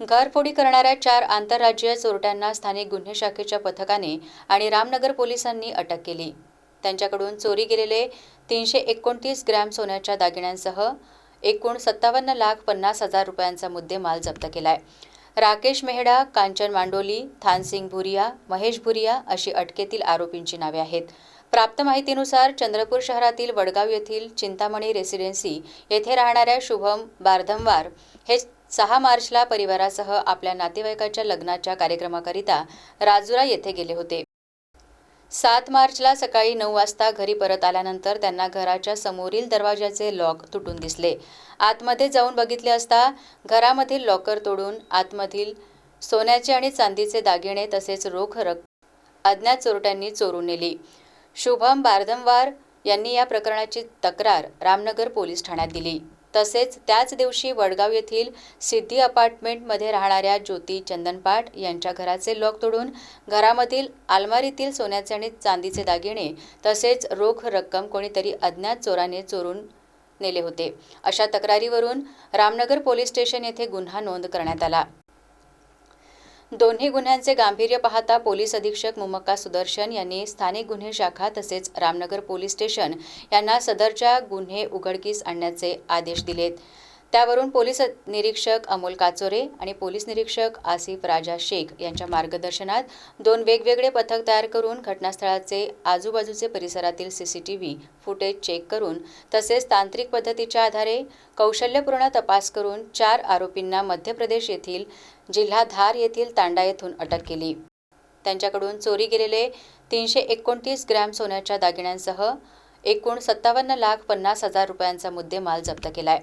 घरफोडी करणाऱ्या 4 आंतरराज्यीय चोरट्यांना स्थानिक गुन्हे शाखेच्या पथकाने आणि रामनगर पोलिसांनी अटक केली। त्यांच्याकडून चोरी गेलेले 329 ग्रॅम सोन्याच्या दागिन्यांसह एकूण 57,50,000 रुपयांचा मुद्देमाल जप्त केलाय। राकेश मेहडा, कांचन मांडोली, थानसिंग भुरिया, महेश भुरिया अशी अटकेतील आरोपींची नावे आहेत। प्राप्त माहितीनुसार चंद्रपूर शहरातील वडगाव येथील चिंतामणी रेसिडेन्सी येथे राहणाऱ्या शुभम बारधमवार हे 6 मार्चला परिवारासह आपल्या नातेवाईकाच्या लग्नाच्या कार्यक्रमाकरिता राजुरा येथे गेले होते। 7 मार्चला सकाळी 9 वाजता घरी परत आल्यानंतर त्यांना घराच्या समोरील दरवाजाचे लॉक तुटून दिसले। आतमध्ये जाऊन बघितले असता घरामधील लॉकर तोडून आतमधील सोन्याचे आणि चांदीचे दागिने तसेच रोख रक्कम अज्ञात चोरट्यांनी चोरून नेली। शुभम बारधमवार यांनी या प्रकरणाची तक्रार रामनगर पोलीस ठाण्यात दिली। तसेच त्याच दिवशी वडगाव येथील सिद्धी अपार्टमेंटमध्ये राहणाऱ्या ज्योती चंदनपाट यांच्या घराचे लॉक तोडून घरामधील अलमारीतील सोन्याचे आणि चांदीचे दागिने तसेच रोख रक्कम कोणीतरी अज्ञात चोराने चोरून नेले होते। अशा तक्रारीवरून रामनगर पोलीस स्टेशन येथे गुन्हा नोंद करण्यात आला। दोन्ही गुन्ह्यांचे गांभीर्य पाहता पोलीस अधीक्षक मुमक्का सुदर्शन यांनी स्थानिक गुन्हे शाखा तसेच रामनगर पोलीस स्टेशन यांना सदरच्या गुन्हे उघडकीस आणण्याचे आदेश दिलेत। त्यावरून पोलीस निरीक्षक अमोल काचोरे आणि पोलीस निरीक्षक आसिफ राजा शेख यांच्या मार्गदर्शनात 2 वेगवेगळे पथक तयार करून घटनास्थळाचे आजूबाजूचे परिसरातील सीसीटीव्ही फुटेज चेक करून तसेच तांत्रिक पद्धतीच्या आधारे कौशल्यपूर्ण तपास करून 4 आरोपींना मध्य प्रदेश येथील जिल्हा धार येथील तांडा येथून अटक केली। त्यांच्याकडून चोरी गेलेले 329 ग्रॅम सोन्याच्या दागिन्यांसह एकूण 57,50,000 रुपयांचा मुद्देमाल जप्त केलाय।